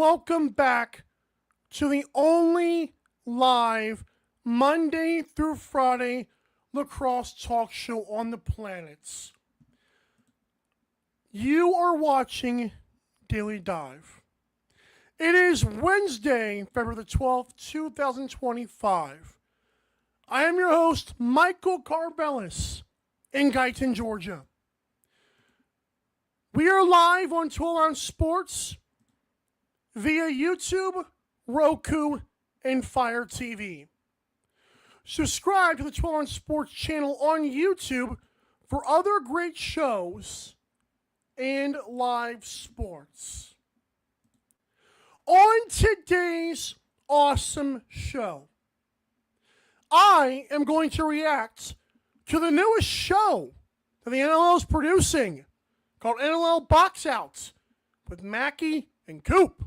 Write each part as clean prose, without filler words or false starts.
welcome back to the only live Monday through Friday lacrosse talk show on the planet. You are watching Daily Dive. It is Wednesday, February the 12th, 2025. I am your host, Michael Carbellis, in Guyton, Georgia. We are live on 12-Ounce Sports via YouTube, Roku, and Fire TV. Subscribe to the 12-Ounce Sports channel on YouTube for other great shows and live sports. On today's awesome show, I am going to react to the newest show that the NLL is producing called NLL Box Out with Mackie and Coop.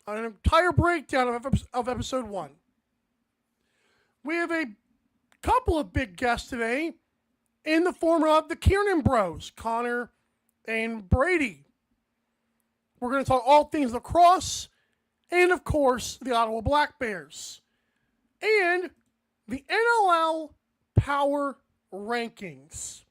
An entire breakdown of episode 1. We have a couple of big guests today in the form of the Kearnan bros, Connor and Brady. We're going to talk all things lacrosse and, of course, the Ottawa Black Bears. And the NLL Power Rankings.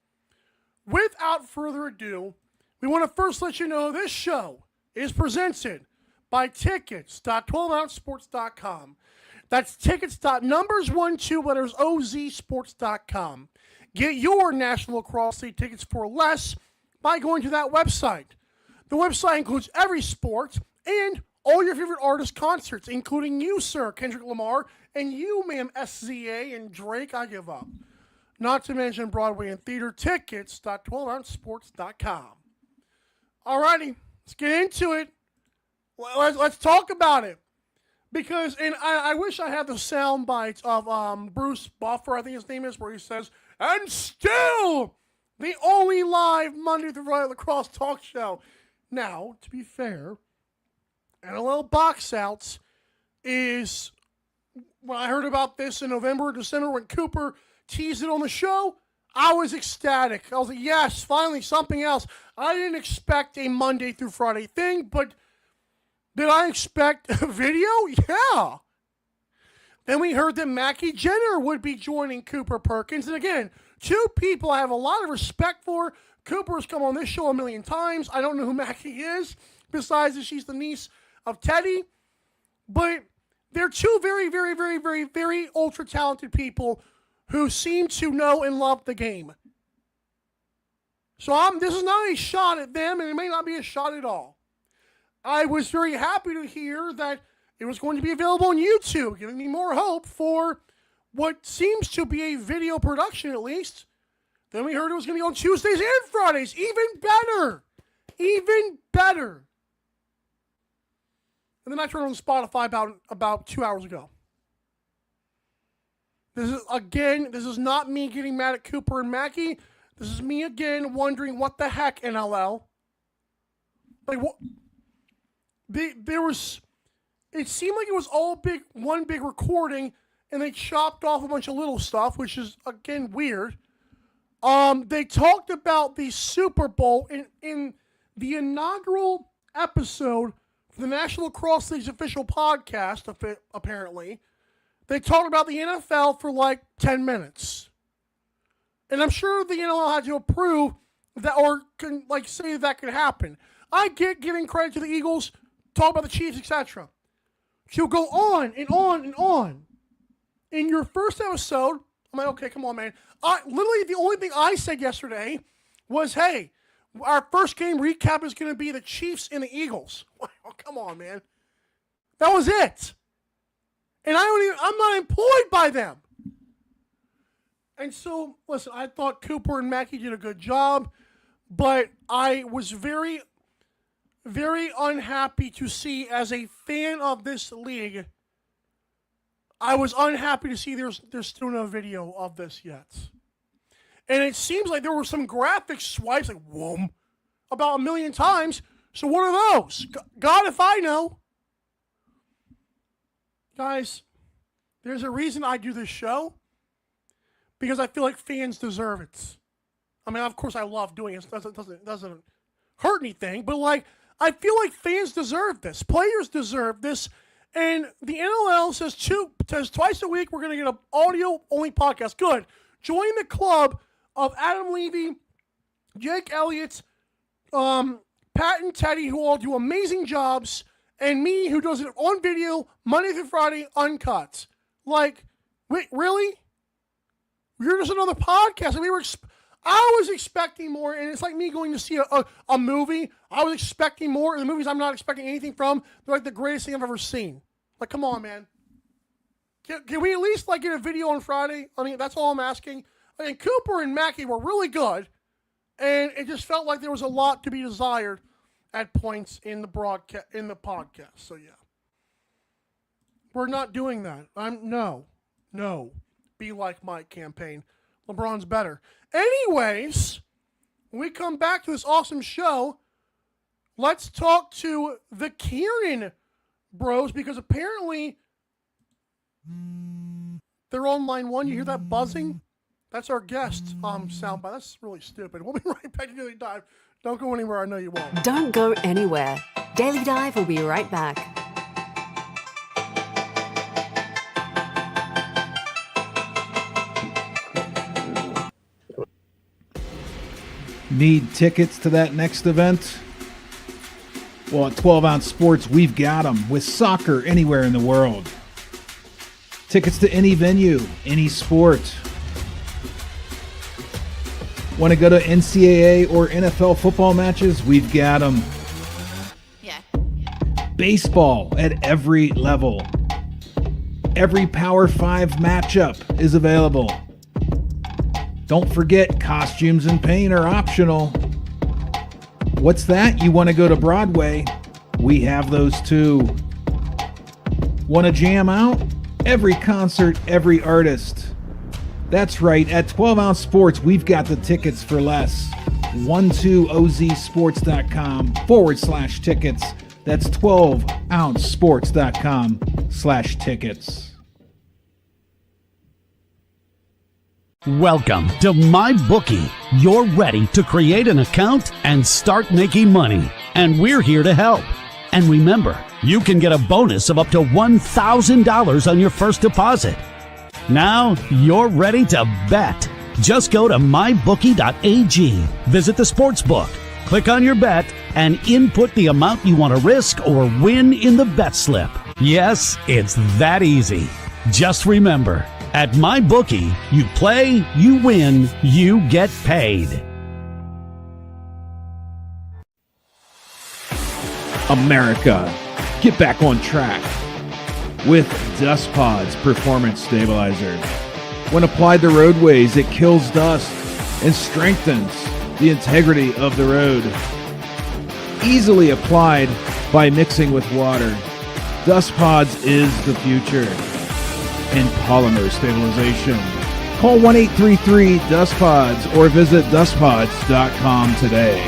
Without further ado, we want to first let you know this show is presented by tickets.12ouncesports.com. That's tickets.numbers12lettersozsports.com. Get your National Lacrosse League tickets for less by going to that website. The website includes every sport and all your favorite artist concerts, including you, sir, Kendrick Lamar, and you, ma'am, SZA, and Drake, I give up. Not to mention Broadway and theater. Tickets.12ouncesports.com. Alrighty, let's get into it. Let's talk about it. Because, and I wish I had the sound bites of Bruce Buffer, I think his name is, where he says, and still the only live Monday through Friday lacrosse talk show. Now, to be fair, NLL Box Out is, when I heard about this in November or December when Cooper teased it on the show, I was ecstatic. I was like, yes, finally something else. I didn't expect a Monday through Friday thing, but did I expect a video? Yeah. Then we heard that Mackie Jenner would be joining Cooper Perkins. And again, two people I have a lot of respect for. Cooper's come on this show a million times. I don't know who Mackie is, besides that she's the niece of Teddy. But they're two very, very, very, very, very ultra-talented people who seem to know and love the game. So this is not a shot at them, and it may not be a shot at all. I was very happy to hear that it was going to be available on YouTube, giving me more hope for what seems to be a video production, at least. Then we heard it was going to be on Tuesdays and Fridays. Even better. Even better. And then I turned on Spotify about 2 hours ago. This is not me getting mad at Cooper and Mackie. This is me again wondering what the heck, NLL. Like, what? It seemed like it was all one big recording, and they chopped off a bunch of little stuff, which is, again, weird. They talked about the Super Bowl in the inaugural episode for the National Lacrosse League's official podcast, apparently. They talked about the NFL for like 10 minutes. And I'm sure the NLL had to approve that or say that could happen. I get giving credit to the Eagles, talk about the Chiefs, etc. She'll go on and on and on. In your first episode, I'm like, okay, come on, man. Literally, the only thing I said yesterday was, hey, our first game recap is going to be the Chiefs and the Eagles. Oh, come on, man. That was it. And I'm not employed by them. And so, listen, I thought Cooper and Mackie did a good job, but I was very, very unhappy to see, as a fan of this league, I was unhappy to see there's still no video of this yet. And it seems like there were some graphic swipes, like, whoom, about 1 million times. So what are those? God, if I know. Guys, there's a reason I do this show. Because I feel like fans deserve it. I mean, of course, I love doing it. It doesn't hurt anything. But, like, I feel like fans deserve this. Players deserve this. And the NLL says twice a week we're going to get an audio-only podcast. Good. Join the club of Adam Levy, Jake Elliott, Pat and Teddy, who all do amazing jobs, and me, who does it on video, Monday through Friday, uncut. Like, wait, really? You're just another podcast. I was expecting more, and it's like me going to see a movie. I was expecting more, and the movies I'm not expecting anything from, they're like the greatest thing I've ever seen. Like, come on, man. Can we at least like get a video on Friday? I mean, that's all I'm asking. I mean, Cooper and Mackey were really good, and it just felt like there was a lot to be desired at points in the podcast. So yeah, we're not doing that. No. Be like Mike campaign. LeBron's better. Anyways, when we come back to this awesome show, let's talk to the Kearnan bros, because apparently they're on line one. You hear that buzzing? That's our guest soundbite. That's really stupid. We'll be right back to Daily Dive. Don't go anywhere. I know you won't. Don't go anywhere. Daily Dive will be right back. Need tickets to that next event? Well, at 12 Ounce Sports, we've got them with soccer anywhere in the world. Tickets to any venue, any sport. Want to go to NCAA or NFL football matches? We've got them. Yeah. Baseball at every level. Every Power 5 matchup is available. Don't forget, costumes and paint are optional. What's that? You want to go to Broadway? We have those too. Want to jam out? Every concert, every artist. That's right, at 12 Ounce Sports, we've got the tickets for less. 12ozsports.com/tickets. That's 12ouncesports.com/tickets. Welcome to MyBookie. You're ready to create an account and start making money. And we're here to help. And remember, you can get a bonus of up to $1,000 on your first deposit. Now you're ready to bet. Just go to mybookie.ag, visit the sportsbook, click on your bet, and input the amount you want to risk or win in the bet slip. Yes, it's that easy. Just remember, at MyBookie, you play, you win, you get paid. America, get back on track with Dust Pod's Performance Stabilizer. When applied to roadways, it kills dust and strengthens the integrity of the road. Easily applied by mixing with water. Dust Pods is the future in polymer stabilization. Call 1-833-DUSTPODS or visit dustpods.com today.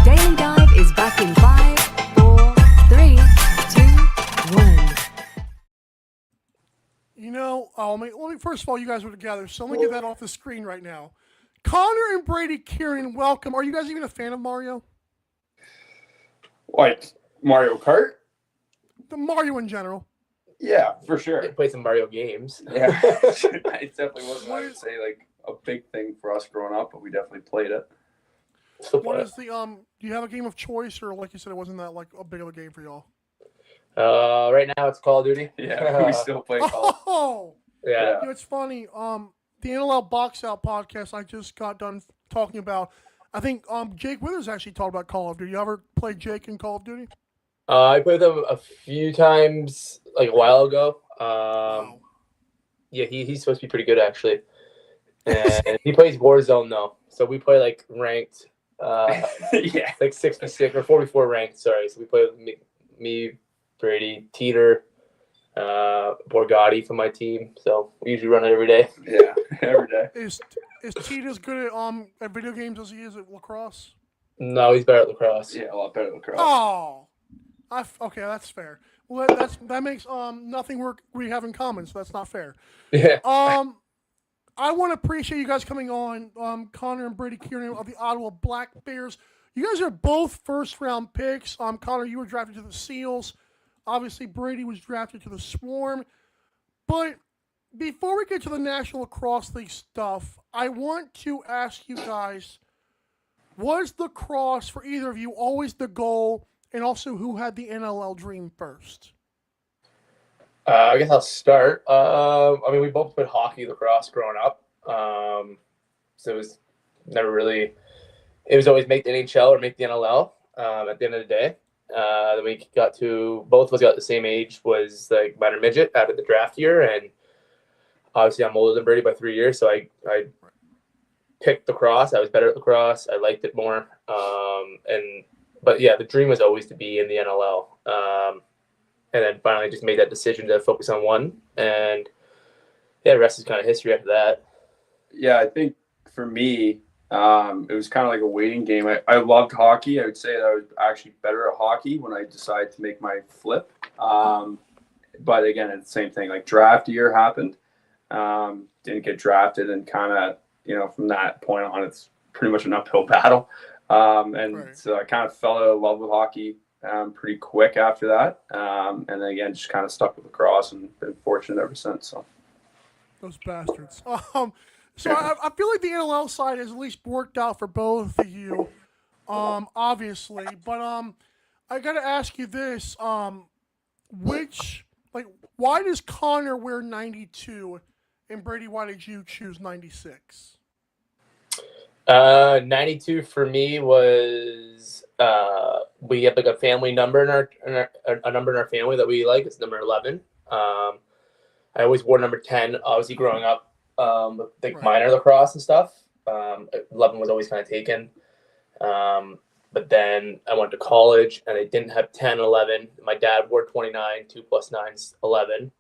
Daily Dive is back in 5, 4, 3, 2, 1. You know, let me first of all, you guys were together, so let me get that off the screen right now. Connor and Brady Kearnan, welcome. Are you guys even a fan of Mario? Like Mario Kart? The Mario in general. Yeah, for sure. I played some Mario games. Yeah, it definitely wasn't, I would say, like a big thing for us growing up, but we definitely played it. What is the do you have a game of choice, or like you said, it wasn't that like a big of a game for y'all? Right now it's Call of Duty. Yeah, we still play Call. Oh, Yeah. you know, it's funny. The NLL Box Out podcast I just got done talking about. I think Jake Withers actually talked about Call of Duty. You ever played Jake in Call of Duty? I played with him a few times, like a while ago. Wow. Yeah, he's supposed to be pretty good actually. And he plays Warzone though, so we play like ranked. Yeah, like 66 or 44 ranked. Sorry, so we play with me, Brady, Teeter, Borgatti from my team. So we usually run it every day. Yeah, every day. Is Teet as good at video games as he is at lacrosse? No, he's better at lacrosse. Yeah, a lot better than lacrosse. Oh, okay, that's fair. Well, that makes nothing we have in common, so that's not fair. Yeah. I want to appreciate you guys coming on. Connor and Brady Kearnan of the Ottawa Black Bears. You guys are both first-round picks. Connor, you were drafted to the Seals. Obviously, Brady was drafted to the Swarm. But before we get to the National Lacrosse League stuff, I want to ask you guys, was lacrosse for either of you always the goal, and also who had the NLL dream first? I guess I'll start. We both played hockey, lacrosse growing up. So it was never really, it was always make the NHL or make the NLL at the end of the day. Then we both of us got the same age, was like minor midget out of the draft year. And obviously I'm older than Brady by 3 years. So I picked lacrosse. I was better at lacrosse. I liked it more. But yeah, the dream was always to be in the NLL. And then finally just made that decision to focus on one. And yeah, the rest is kind of history after that. Yeah, I think for me, it was kind of like a waiting game. I loved hockey. I would say that I was actually better at hockey when I decided to make my flip. But again, it's the same thing. Like draft year happened. Didn't get drafted, and kind of, from that point on, it's pretty much an uphill battle. So I kind of fell out of love with hockey pretty quick after that. And then again, just kind of stuck with lacrosse and been fortunate ever since. So those bastards. So I feel like the NLL side has at least worked out for both of you, obviously. But I got to ask you this: why does Connor wear 92, and Brady, why did you choose 96? 92 for me was we have like a family number a number in our family that we like. It's number 11. I always wore number 10, obviously growing up. Minor lacrosse and stuff. 11 was always kind of taken. But then I went to college and I didn't have 10, 11. My dad wore 29, 2 plus 9 is 11.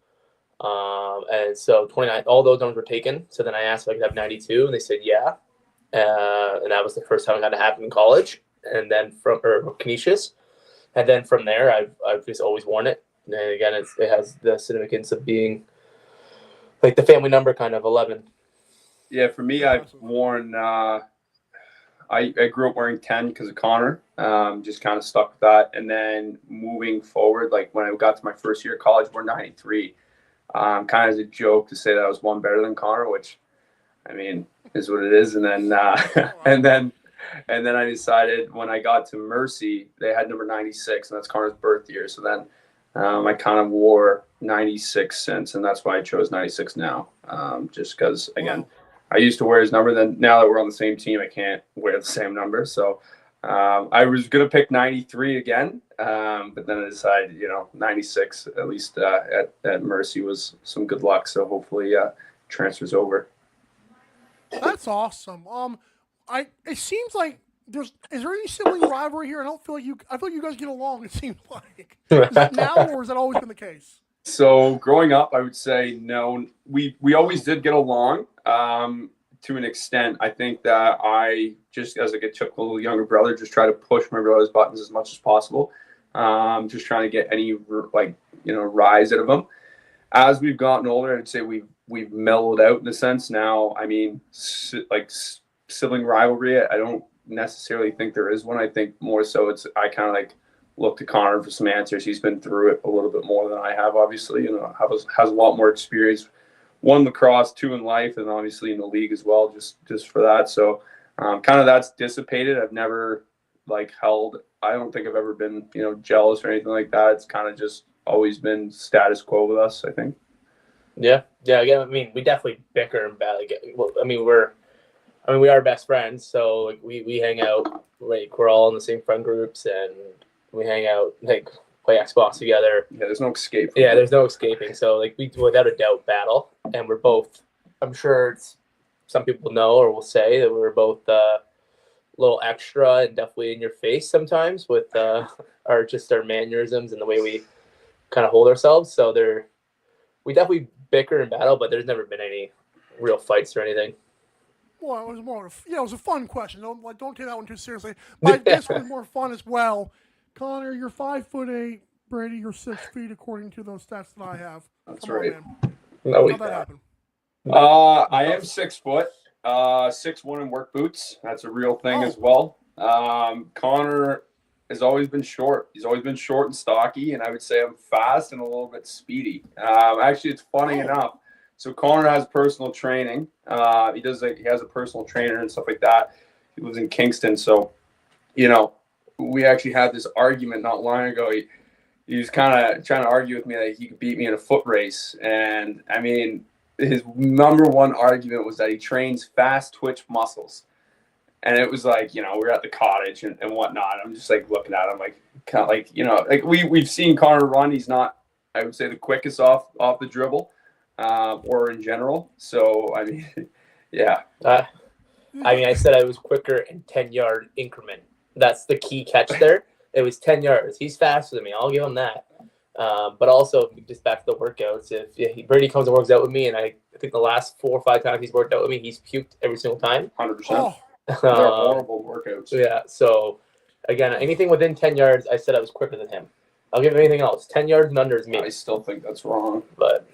And so 29, all those numbers were taken. So then I asked if I could have 92 and they said, yeah. And that was the first time it had to happen in college. And then or Canisius. And then from there, I've just always worn it. And again, it has the significance of being like the family number kind of 11. Yeah, for me, I've worn, I grew up wearing 10 because of Connor, just kind of stuck with that. And then moving forward, like when I got to my first year of college, I wore 93. Kind of as a joke to say that I was one better than Connor, which, I mean, is what it is. And then, and then I decided when I got to Mercy, they had number 96, and that's Connor's birth year. So then I kind of wore 96 since, and that's why I chose 96 now. Just because, again, I used to wear his number. Then now that we're on the same team, I can't wear the same number. So I was going to pick 93 again, but then I decided, 96, at least at Mercy, was some good luck. So hopefully transfers over. That's awesome. It seems like is there any sibling rivalry here? I feel like you guys get along. It seems like is that now, or has that always been the case? So growing up, I would say no. We always did get along to an extent. I think that I just, as like a typical younger brother, just try to push my brother's buttons as much as possible. Just trying to get any rise out of them. As we've gotten older, I'd say we've mellowed out in a sense now. I mean, like sibling rivalry, I don't necessarily think there is one. I think more so I kind of like look to Connor for some answers. He's been through it a little bit more than I have, obviously. Has a lot more experience. 1 lacrosse, 2 in life, and obviously in the league as well, just for that. So kind of that's dissipated. I've never I don't think I've ever been, jealous or anything like that. It's kind of just always been status quo with us, I think. Yeah. Again, I mean, we definitely bicker and battle. We are best friends, so like we hang out. Like we're all in the same friend groups, and we hang out, like play Xbox together. Yeah, there's no escape. Yeah, there's no escaping. So like we without a doubt battle, and we're both. I'm sure some people know or will say that we're both a little extra and definitely in your face sometimes with our mannerisms and the way we kind of hold ourselves. So we definitely bicker and battle, but there's never been any real fights or anything. Well, it was more it was a fun question. Don't take that one too seriously. But this one was more fun as well. Connor, you're 5'8". Brady, you're 6 feet according to those stats that I have. That's Come right. on, man. No, How'd that happen? I am 6 foot, 6'1" in work boots. That's a real thing as well. Connor has always been short. He's always been short and stocky, and I would say I'm fast and a little bit speedy. Actually, it's funny enough. So Connor has personal training. He has a personal trainer and stuff like that. He lives in Kingston, so we actually had this argument not long ago. He was kind of trying to argue with me that he could beat me in a foot race, and I mean, his number one argument was that he trains fast twitch muscles. And it was like, we're at the cottage and whatnot. I'm just like looking at him like, kind of like, like we've seen Connor run. He's not, I would say, the quickest off the dribble or in general. So, I mean, yeah. I said I was quicker in 10-yard increment. That's the key catch there. It was 10 yards. He's faster than me. I'll give him that. But also, just back to the workouts, if Brady comes and works out with me, and I think the last 4 or 5 times he's worked out with me, he's puked every single time. 100%. They're horrible workouts. Yeah. So, again, anything within 10 yards, I said I was quicker than him. I'll give him anything else. 10 yards and under is me. I still think that's wrong. But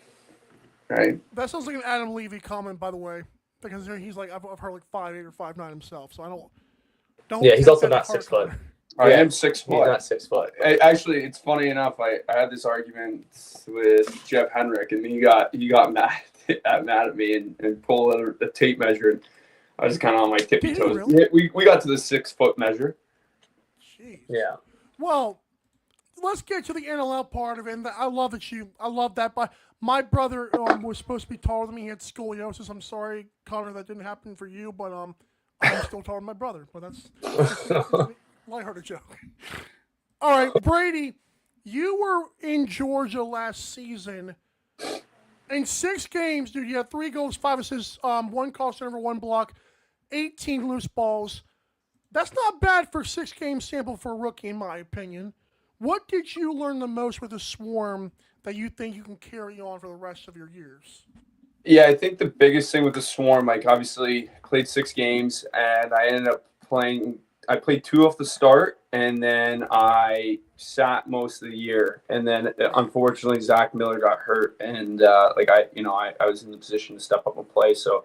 right. That sounds like an Adam Levy comment, by the way, because he's like I've heard like 5'8" or 5'9" himself. So I don't. Yeah, he's also not 6 foot. I am 6 foot. He's not 6 foot. Actually, it's funny enough. I had this argument with Jeff Henrik, and he got mad at me and pulled out a tape measure. And I was kind of on my tippy toes. Really? We got to the 6 foot measure. Jeez. Yeah. Well, let's get to the NLL part of it. And I love that. But my brother was supposed to be taller than me. He had scoliosis. I'm sorry, Connor, that didn't happen for you. But I'm still taller than my brother. But that's a lighthearted joke. All right, Brady, you were in Georgia last season. In 6 games, dude, you had 3 goals, 5 assists, 1 call turnover, 1 block, 18 loose balls. That's not bad for a 6-game sample for a rookie, in my opinion. What did you learn the most with the Swarm that you think you can carry on for the rest of your years? Yeah, I think the biggest thing with the Swarm, like obviously played 6 games, and I ended up playing. I played 2 off the start, and then I sat most of the year. And then unfortunately, Zach Miller got hurt, and I was in the position to step up and play. So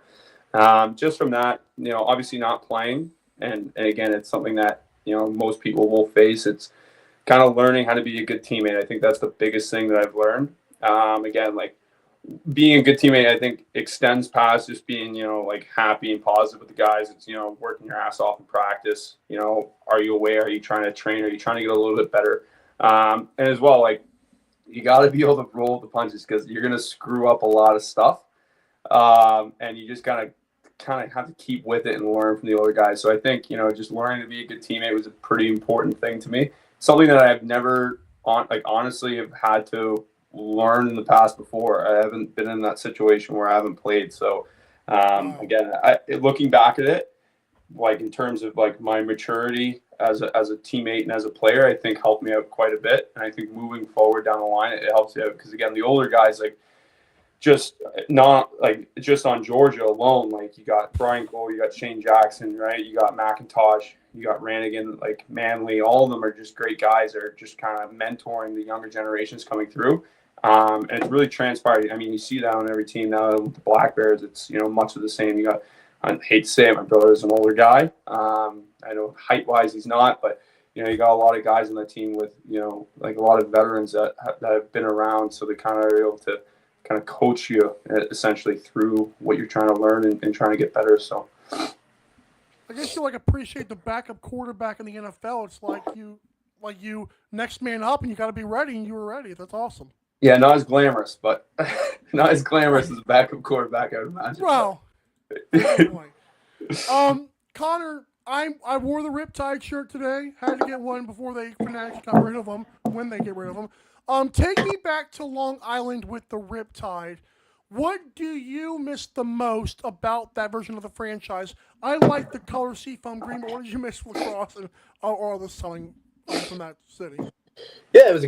just from that, obviously not playing, and again, it's something that most people will face. It's kind of learning how to be a good teammate. I think that's the biggest thing that I've learned. Again, like being a good teammate, I think extends past just being, happy and positive with the guys. It's, working your ass off in practice. Are you aware? Are you trying to train? Are you trying to get a little bit better? And as well, like, you got to be able to roll with the punches because you're going to screw up a lot of stuff. And you just got to kind of have to keep with it and learn from the older guys. So I think, just learning to be a good teammate was a pretty important thing to me. Something that I've never, honestly, have had to learn in the past before. I haven't been in that situation where I haven't played. So again, looking back at it, like in terms of like my maturity as a teammate and as a player, I think helped me out quite a bit. And I think moving forward down the line, it helps you out because again, the older guys, like just on Georgia alone, like you got Brian Cole, you got Shane Jackson, right? You got McIntosh, you got Rannigan, like Manley, all of them are just great guys that are just kind of mentoring the younger generations coming through. And it's really transpired. I mean, you see that on every team now with the Black Bears. It's, much of the same. You got, I hate to say it, my brother is an older guy. I know height-wise he's not, but, you got a lot of guys on the team with, like a lot of veterans that have been around. So they kind of are able to kind of coach you essentially through what you're trying to learn and trying to get better. So I guess you appreciate the backup quarterback in the NFL. It's like you next man up and you got to be ready, and you were ready. That's awesome. Yeah, not as glamorous, but not as glamorous as a backup quarterback, I would imagine. Well, anyway. Connor, I wore the Riptide shirt today. Had to get one before they Fanatics got rid of them. When they get rid of them, take me back to Long Island with the Riptide. What do you miss the most about that version of the franchise? I like the color seafoam green, but what did you miss with lacrosse and all the selling from that city? Yeah, it was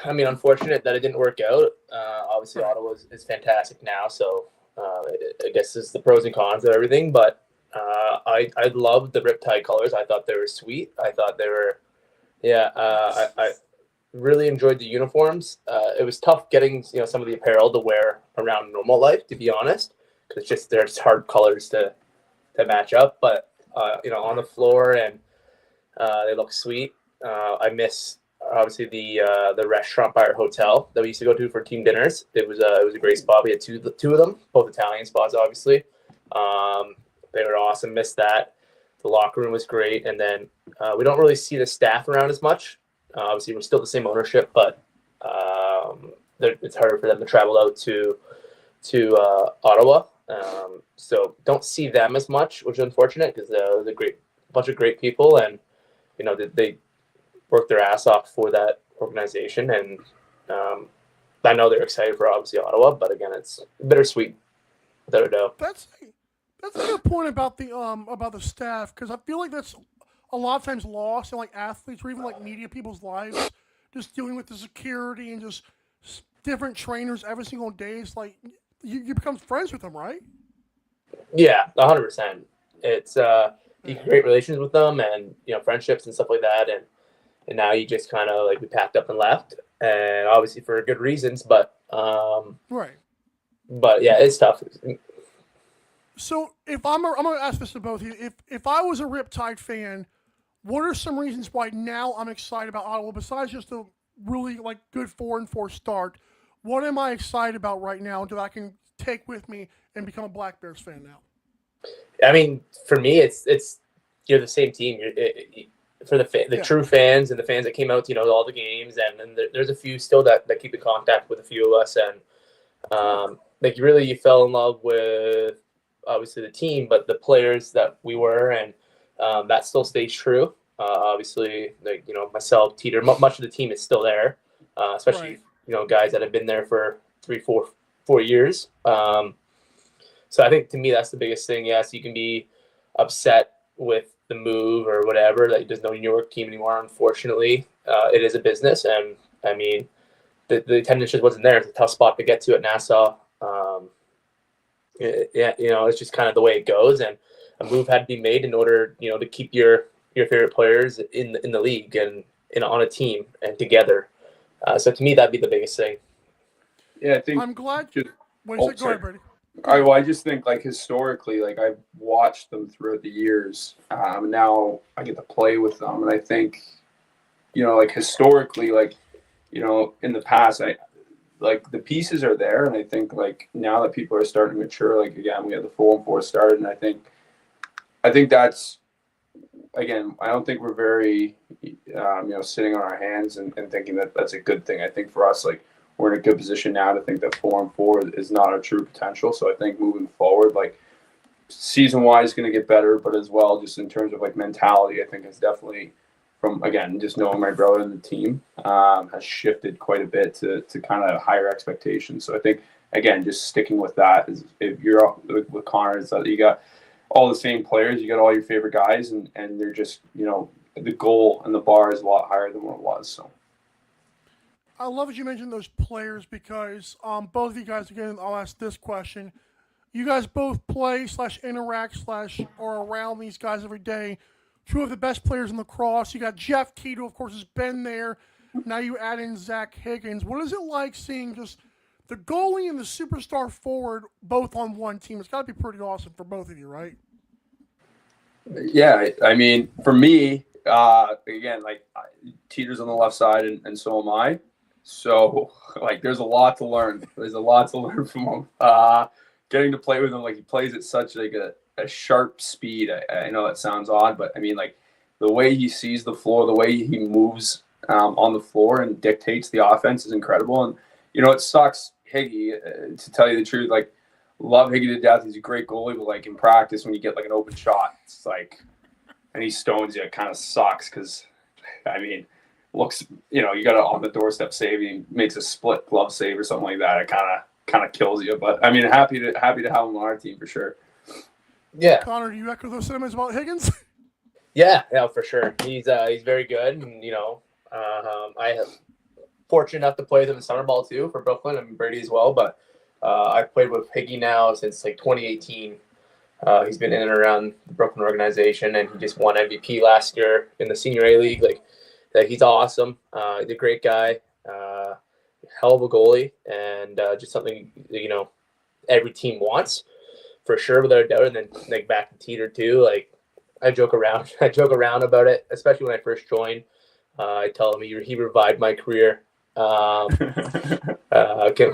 unfortunate that it didn't work out. Obviously, Ottawa is fantastic now, so I guess it's the pros and cons of everything. But I loved the Riptide colors. I thought they were sweet. I thought they were, I really enjoyed the uniforms. It was tough getting some of the apparel to wear around normal life, to be honest, because just there's hard colors to match up. But on the floor, and they look sweet. I miss obviously the restaurant by our hotel that we used to go to for team dinners. It was a great spot. We had two of them, both Italian spots, obviously. They were awesome. Missed that. The locker room was great, and then we don't really see the staff around as much. Obviously, we're still the same ownership, but it's harder for them to travel out to Ottawa. So don't see them as much, which is unfortunate because they're a bunch of great people, and they work their ass off for that organization. And I know they're excited for obviously Ottawa, but again, it's bittersweet, without a doubt. That's a good point about the staff, because I feel like that's a lot of times lost in like athletes or even like media people's lives, just dealing with the security and just different trainers every single day. It's like you become friends with them, right? Yeah, 100%. It's you can create relations with them, and friendships and stuff like that, and now you just kind of like we packed up and left, and obviously for good reasons, but right. But yeah, it's tough. So if I'm going to ask this to both of you. If I was a Riptide fan, what are some reasons why now I'm excited about Ottawa besides just a really like good 4-4 start? What am I excited about right now that I can take with me and become a Black Bears fan now? I mean, for me, it's you're the same team. For the true fans and the fans that came out to all the games, and there's a few still that keep in contact with a few of us, and like you fell in love with obviously the team, but the players that we were, and that still stays true. Obviously, like myself, Teeter, much of the team is still there, especially guys that have been there for 3-4 years. So I think to me that's the biggest thing. Yes, you can be upset with the move or whatever, that there's no New York team anymore. Unfortunately, it is a business, and I mean the attendance just wasn't there. It's a tough spot to get to at Nassau. It's just kind of the way it goes, and a move had to be made in order to keep your favorite players in the league and on a team and together. So to me, that'd be the biggest thing. Yeah, I think I'm glad. Go ahead, Brady. I just think like historically, like I've watched them throughout the years. Now I get to play with them, and I think, like historically, like in the past, like the pieces are there, and I think like now that people are starting to mature, like again, we had the 4-4 started, and I think that's, again, I don't think we're very sitting on our hands and thinking that that's a good thing. I think for us, like we're in a good position now to think that 4-4 is not our true potential. So I think moving forward, like season wise, going to get better, but as well, just in terms of like mentality, I think it's definitely, from again just knowing my brother and the team, has shifted quite a bit to kind of higher expectations. So I think again, just sticking with that is, if you're with Connor, is that you got all the same players, you got all your favorite guys, and they're just the goal and the bar is a lot higher than what it was. So I love that you mentioned those players, because both of you guys, again, I'll ask this question. You guys both play / interact / are around these guys every day. Two of the best players in lacrosse. You got Jeff Keat, who of course has been there. Now you add in Zach Higgins. What is it like seeing just the goalie and the superstar forward both on one team? It's got to be pretty awesome for both of you, right? Yeah, I mean, for me, again, like Teeter's on the left side, and so am I. So, like, there's a lot to learn. There's a lot to learn from him. Getting to play with him, like, he plays at such like a sharp speed. I know that sounds odd, but I mean, like, the way he sees the floor, the way he moves on the floor and dictates the offense is incredible. And it sucks, Higgy, to tell you the truth. Like, love Higgy to death. He's a great goalie, but like in practice, when you get like an open shot, it's like, and he stones you, it kind of sucks because, I mean, looks, you got it on the doorstep save, he makes a split glove save or something like that. It kind of kills you. But I mean, happy to have him on our team for sure. Yeah, Connor, do you echo those sentiments about Higgins? Yeah, for sure. He's very good, and I have fortunate enough to play with him in summer ball too for Brooklyn and Brady as well. But I've played with Higgy now since like 2018. He's been in and around the Brooklyn organization, and he just won MVP last year in the Senior A League. Like, he's awesome. He's a great guy, hell of a goalie, and just something every team wants. for sure, without a doubt. And then like back to Teeter too. Like I joke around. I joke around about it, especially when I first joined. I tell him he revived my career. Came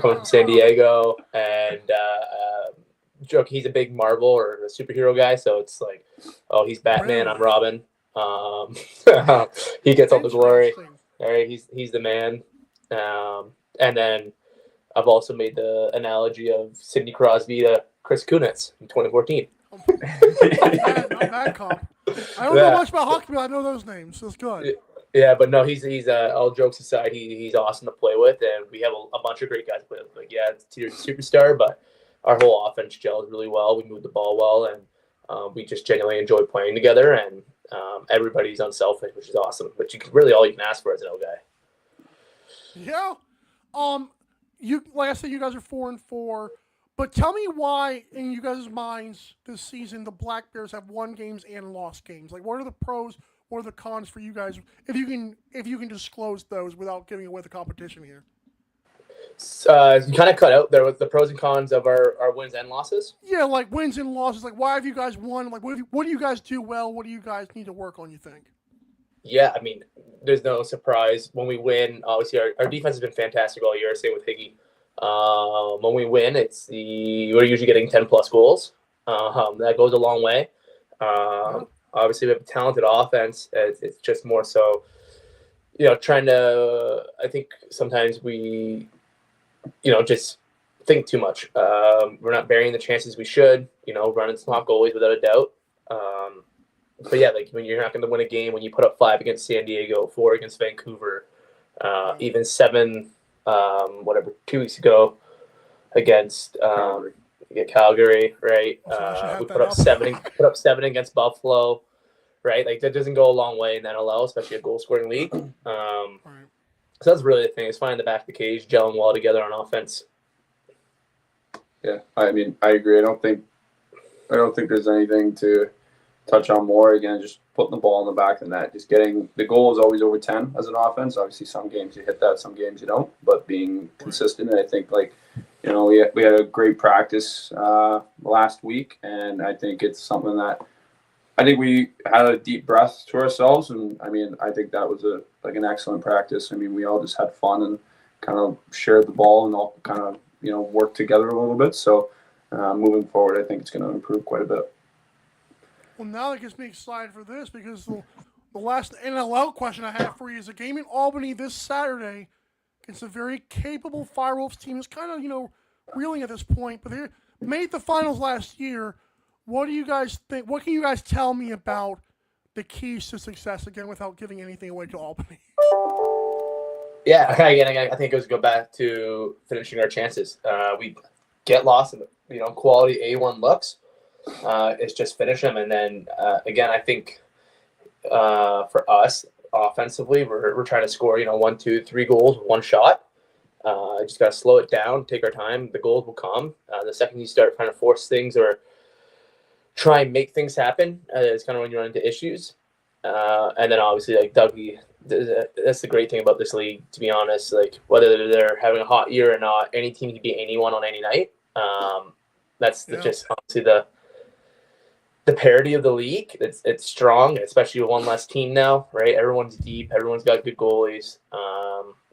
from San Diego, and joke he's a big Marvel or a superhero guy, so it's like, oh, he's Batman, I'm Robin. He gets all the glory. All right, he's the man. And then I've also made the analogy of Sidney Crosby to Chris Kunitz in 2014. Not bad comp. I don't know much about hockey, but I know those names, so it's good. Yeah, but no, he's all jokes aside, he's awesome to play with, and we have a bunch of great guys to play with. Like, yeah, Teeter's a superstar, but our whole offense gels really well. We move the ball well, and we just genuinely enjoy playing together, and everybody's unselfish, which is awesome. Which all you can ask for as an L guy. Yeah. You like I said, you guys are 4-4, but tell me why, in you guys' minds, this season the Black Bears have won games and lost games. Like, what are the pros? What are the cons for you guys? If you can disclose those without giving away the competition here. You kind of cut out there with the pros and cons of our wins and losses. Yeah, like wins and losses. Like, why have you guys won? Like, what do you guys do well? What do you guys need to work on, you think? Yeah, I mean, there's no surprise when we win. Obviously, our defense has been fantastic all year. Same with Higgy. When we win, we're usually getting 10+ goals. That goes a long way. Obviously, we have a talented offense. It's just more so, trying to. I think sometimes we, just think too much. We're not burying the chances we should. Running smart goalies without a doubt. But yeah, like when you're not going to win a game, when you put up 5 against San Diego, 4 against Vancouver, even 7, 2 weeks ago against Calgary, right? We put up 7 against Buffalo, right? Like that doesn't go a long way in the NLL, especially a goal scoring league. So that's really the thing, is finding the back of the cage, gelling well together on offense. Yeah, I mean, I agree. I don't think there's anything to touch on more. Again, just putting the ball in the back of the net. Just getting the goal is always over 10 as an offense. Obviously, some games you hit that, some games you don't. But being consistent, and I think we had a great practice last week, and I think it's something that I think we had a deep breath to ourselves, and I mean, I think that was an excellent practice. I mean, we all just had fun and kind of shared the ball and all kind of work together a little bit. So moving forward, I think it's going to improve quite a bit. Well, now that gets me excited for this, because the last NLL question I have for you is a game in Albany this Saturday against a very capable Firewolves team. It's kind of, reeling at this point, but they made the finals last year. What do you guys think? What can you guys tell me about the keys to success, again, without giving anything away to Albany? Yeah, again, I think it goes go back to finishing our chances. We get lost in quality A1 looks. It's just finish them, and then again, I think for us offensively, we're trying to score 1, 2, 3 goals, one shot. Just gotta slow it down, take our time. The goals will come. The second you start trying to force things or try and make things happen, it's kind of when you run into issues. And then obviously, like Dougie, that's the great thing about this league, to be honest. Like whether they're having a hot year or not, any team can beat anyone on any night. That's just honestly the parity of the league. It's strong, especially with one less team now, right? Everyone's deep. Everyone's got good goalies.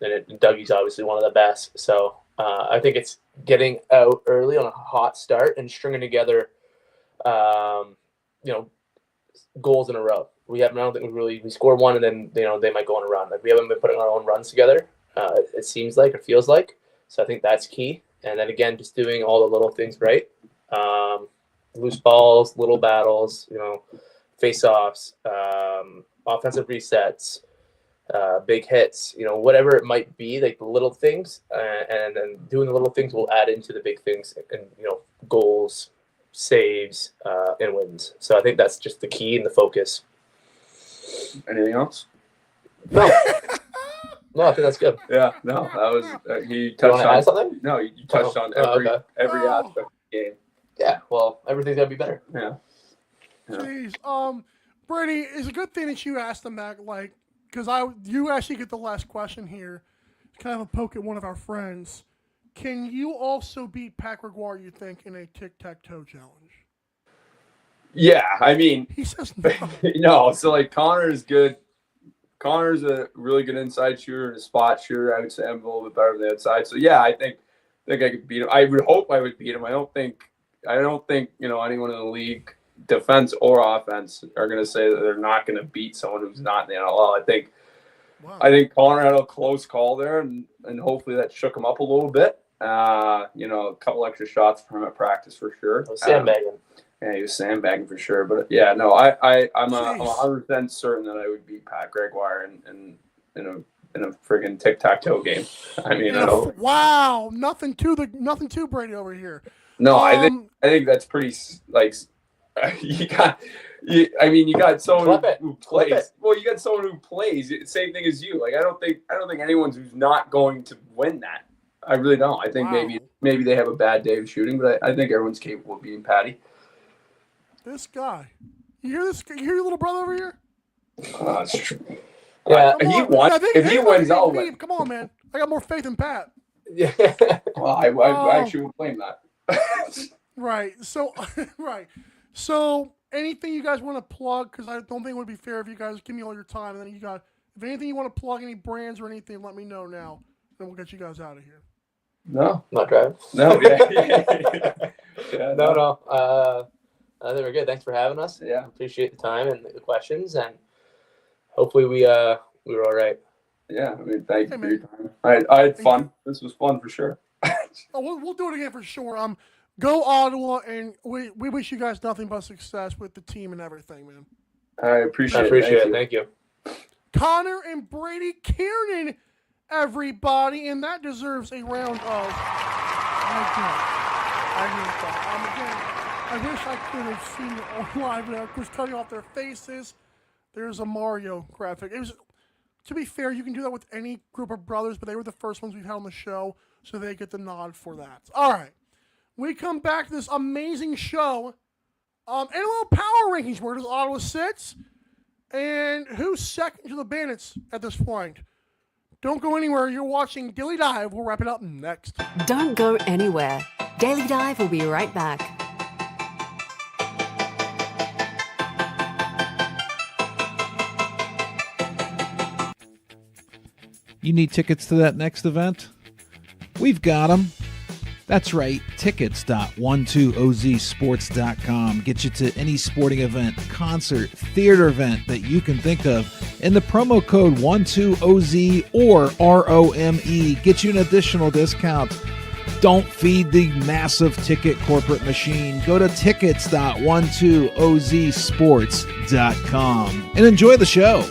And Dougie's obviously one of the best. So I think it's getting out early on a hot start and stringing together, goals in a row. I don't think we score one and then they might go on a run. Like we haven't been putting our own runs together. It seems like, it feels like. So I think that's key. And then again, just doing all the little things right. Loose balls, little battles, face-offs, offensive resets, big hits, whatever it might be, like the little things, and then doing the little things will add into the big things, and goals, saves, and wins. So I think that's just the key and the focus. Anything else? No. No, I think that's good. Yeah, no, that was he touched on something. No, you touched on every aspect of the game. Yeah, well, everything's gotta be better. Yeah. Jeez. Brady, it's a good thing that you asked them that, like, because you actually get the last question here. It's kind of a poke at one of our friends. Can you also beat Pat Gregoire, you think, in a tic-tac-toe challenge? Yeah, I mean, He says no. no. So like Connor is good. Connor's a really good inside shooter and a spot shooter. I would say I'm a little bit better than the outside. So yeah, I think I could beat him. I would hope I would beat him. I don't think anyone in the league, defense or offense, are going to say that they're not going to beat someone who's not in the NLL. Wow. I think Connor had a close call there, and hopefully that shook him up a little bit. A couple extra shots for him at practice for sure. Sandbagging. Yeah, he was sandbagging for sure. But yeah, no, I'm Jeez. 100% certain that I would beat Pat Gregoire in a friggin' tic-tac-toe game. I mean, Wow, nothing too Brady over here. no, I think that's pretty like you got someone who plays. Well, you got someone who plays. Same thing as you. Like I don't think anyone's who's not going to win that. I really don't. I think maybe they have a bad day of shooting, but I think everyone's capable of beating Patty. This guy. You hear this? You hear your little brother over here? That's true. Yeah, he won. If he wins, I'll win. Come on, man. I got more faith in Pat. yeah. Well, I actually would claim that. Right. So, right. So, anything you guys want to plug? Because I don't think it would be fair if you guys give me all your time, and then if anything you want to plug, any brands or anything, let me know now, and we'll get you guys out of here. No, Not driving. no, yeah, No. I think we're good. Thanks for having us. Yeah, Appreciate the time and the questions, and hopefully we were all right. yeah. I mean, thank you for your time. I had fun. This was fun for sure. We'll do it again for sure. Go Ottawa, and we wish you guys nothing but success with the team and everything, man. I appreciate it. Thank you. Connor and Brady Kearnan, everybody, and that deserves a round of. I wish I could have seen it on live. Of course, cutting off their faces. There's a Mario graphic. It was, to be fair, you can do that with any group of brothers, but they were the first ones we've had on the show, so they get the nod for that. All right. We come back to this amazing show. NLL Power Rankings, where does Ottawa sit? And who's second to the Bandits at this point? Don't go anywhere. You're watching Daily Dive. We'll wrap it up next. Don't go anywhere. Daily Dive will be right back. You need tickets to that next event? We've got them. That's right, tickets.12ozsports.com. Get you to any sporting event, concert, theater event that you can think of. And the promo code 12OZ or ROME get you an additional discount. Don't feed the massive ticket corporate machine. Go to tickets.12ozsports.com and enjoy the show.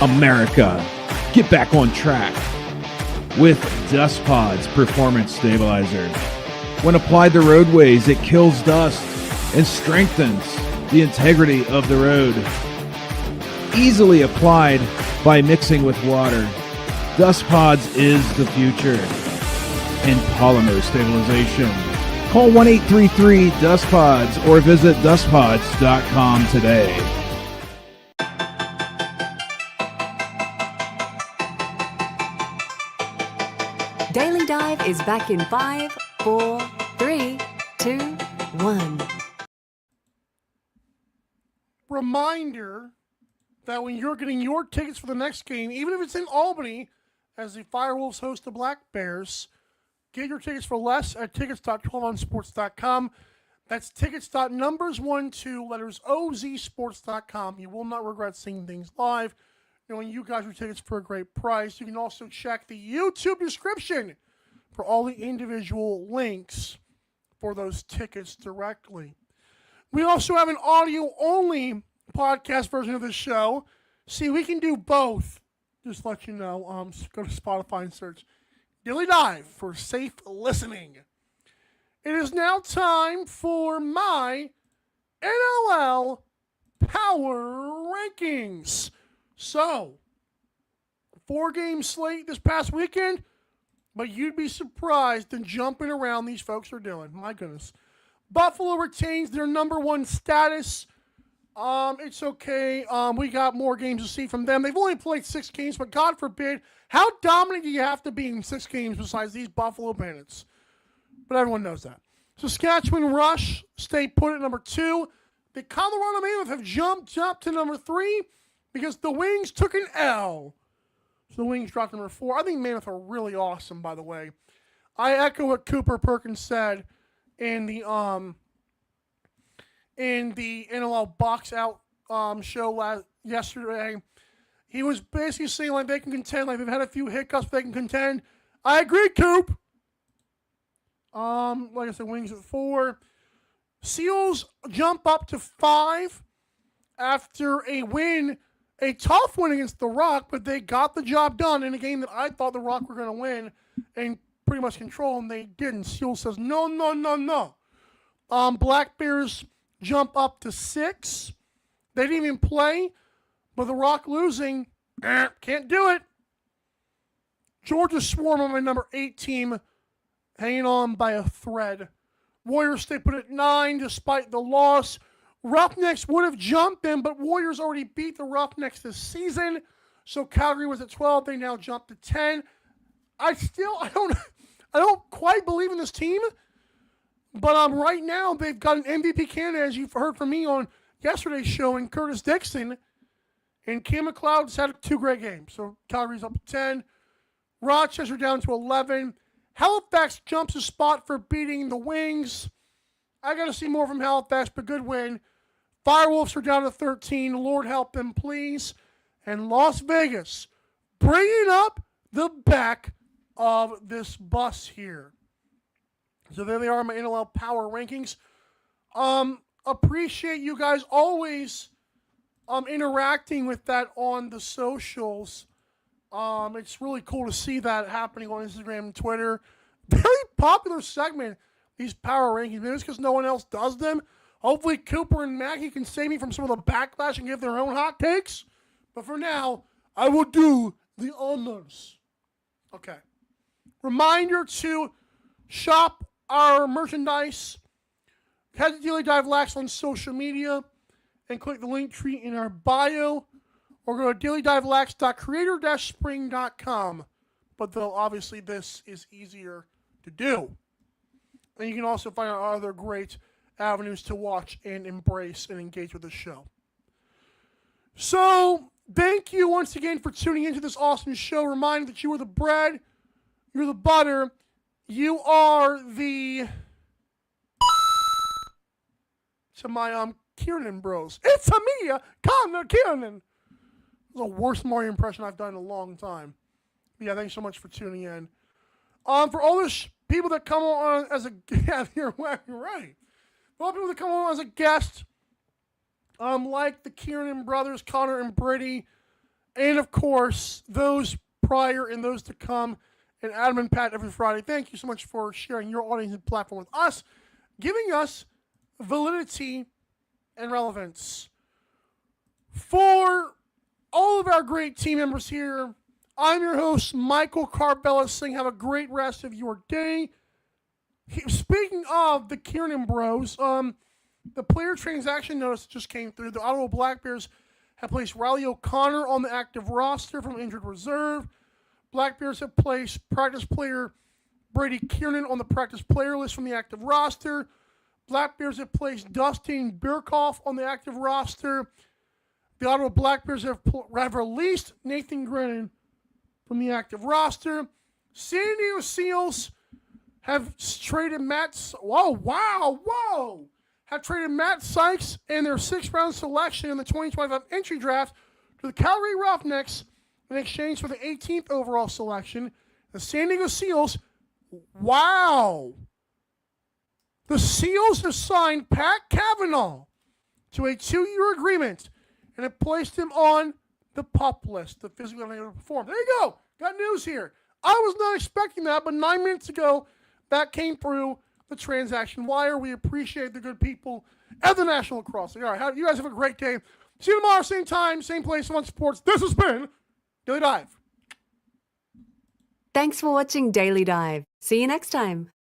America, get back on track with Dust Pods Performance Stabilizer. When applied to roadways, it kills dust and strengthens the integrity of the road. Easily applied by mixing with water, Dust Pods is the future in polymer stabilization. Call 1-833-DUST-PODS or visit dustpods.com today. Daily Dive is back in 5, 4, 3, 2, 1. Reminder that when you're getting your tickets for the next game, even if it's in Albany, as the Firewolves host the Black Bears, get your tickets for less at tickets.12onsports.com. That's tickets.numbers12ozsports.com. You will not regret seeing things live. Knowing you guys your tickets for a great price. You can also check the YouTube description for all the individual links for those tickets directly. We also have an audio-only podcast version of the show. See, we can do both. Just let you know. Go to Spotify and search Daily Dive for safe listening. it is now time for my NLL Power Rankings. So, 4-game slate this past weekend, but you'd be surprised the jumping around these folks are doing. My goodness. Buffalo retains their number 1 status. It's okay. We got more games to see from them. They've only played 6 games, but God forbid, how dominant do you have to be in 6 games besides these Buffalo Bandits? But everyone knows that. Saskatchewan Rush stay put at number 2. The Colorado Mammoth have jumped up to number 3 because the Wings took an L. So the Wings dropped number 4. I think Mammoth are really awesome, by the way. I echo what Cooper Perkins said in the NLL Box Out show yesterday. He was basically saying like they can contend, like they've had a few hiccups, but they can contend. I agree, Coop. Like I said, Wings at 4. Seals jump up to 5 after a win, a tough win against the Rock, but they got the job done in a game that I thought the Rock were going to win and pretty much control, and they didn't. Seals says, no. Black Bears jump up to 6. They didn't even play, but the Rock losing, can't do it. Georgia Swarm on my number 8 team, hanging on by a thread. Warriors stay put at 9 despite the loss. Roughnecks would have jumped them, but Warriors already beat the Roughnecks this season. So Calgary was at 12. They now jump to 10. I don't quite believe in this team. But right now, they've got an MVP candidate, as you've heard from me on yesterday's show, in Curtis Dixon. And Cam McLeod's had 2 great games. So Calgary's up to 10. Rochester down to 11. Halifax jumps a spot for beating the Wings. I got to see more from Halifax, but good win. Firewolves are down to 13. Lord help them, please. And Las Vegas bringing up the back of this bus here. So there they are, my NLL Power Rankings. Appreciate you guys always interacting with that on the socials. It's really cool to see that happening on Instagram and Twitter. Very popular segment, these Power Rankings videos, because no one else does them. Hopefully Cooper and Mackie can save me from some of the backlash and give their own hot takes. But for now, I will do the honors. Okay. Reminder to shop our merchandise. Head to Daily Dive Lax on social media and click the link tree in our bio, or go to dailydivelax.creator-spring.com. But though obviously this is easier to do. And you can also find out other great avenues to watch and embrace and engage with the show. So, thank you once again for tuning into this awesome show. Remind that you are the bread, you're the butter, you are the... to my Kearnan bros. It's me, Connor Kearnan. The worst Mario impression I've done in a long time. Yeah, thanks so much for tuning in. For all the people that come on as a you're right. For all the people that come on as a guest, like the Kearnan brothers, Connor and Brady, and of course those prior and those to come, and Adam and Pat every Friday. Thank you so much for sharing your audience and platform with us, giving us validity and relevance. For all of our great team members here, I'm your host, Michael Carbella, saying have a great rest of your day. Speaking of the Kearnan bros, the player transaction notice just came through. The Ottawa Black Bears have placed Riley O'Connor on the active roster from injured reserve. Black Bears have placed practice player Brady Kearnan on the practice player list from the active roster. Black Bears have placed Dustin Birkhoff on the active roster. The Ottawa Black Bears have released Nathan Grennan from the active roster. San Diego Seals have traded have traded Matt Sykes and their 6th-round selection in the 2025 entry draft to the Calgary Roughnecks in exchange for the 18th overall selection. The San Diego Seals, the Seals have signed Pat Cavanaugh to a 2-year agreement and have placed him on the PUP list, the physically unable to perform. There you go. Got news here. I was not expecting that, but 9 minutes ago, that came through. the Transaction Wire. We appreciate the good people at the National Lacrosse League. All right, you guys have a great day. See you tomorrow, same time, same place on Sports. This has been Daily Dive. Thanks for watching Daily Dive. See you next time.